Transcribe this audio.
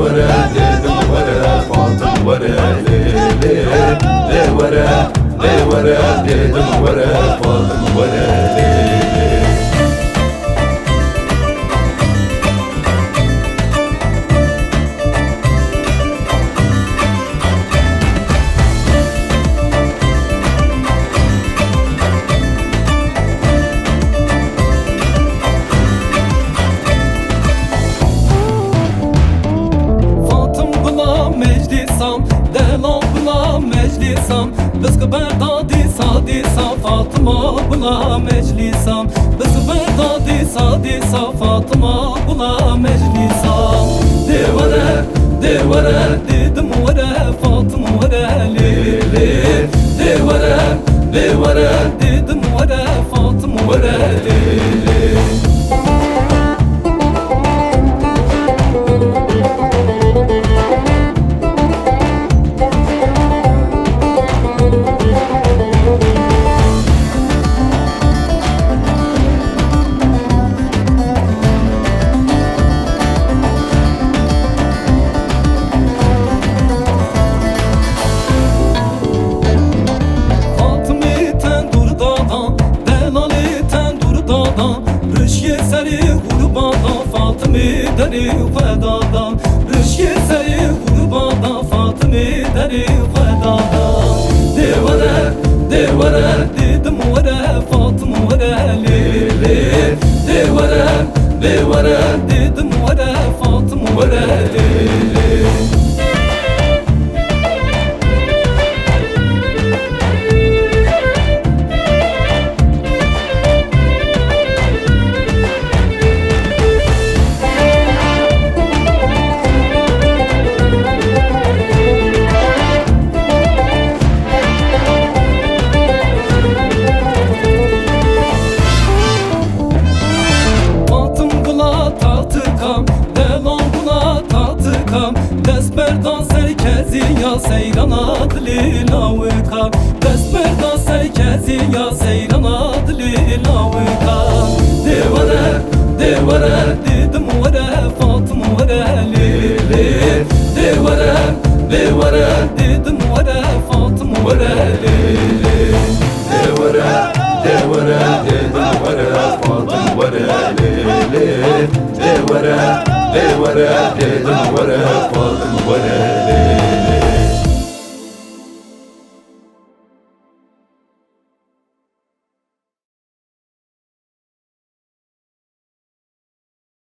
ورا dedim ورا Fatım ورا le ورا dedim ورا Fatım ورا le Delal bula meclisam Bızgı berdadi sadisa Fatıma bula meclisam Bızgı berdadi sadisa Fatıma bula meclisam Devere dedim vere Fatıma vere le Devere dedim vere Fatıma vere le Deri Vedadan Rışki seri gurbada Fatımi deri Vedadan Devere dedim vere Fatıma vere le Devere dedim vere Fatıma vere le Desperdan serkezi ya seyran adli lavika Desperdan serkezi ya seyran adli lavika Devere dedim vere Fatıma vere le Devere dedim vere Fatıma vere le Devere dedim vere Fatım vere le Devere dedim vere Fatım vere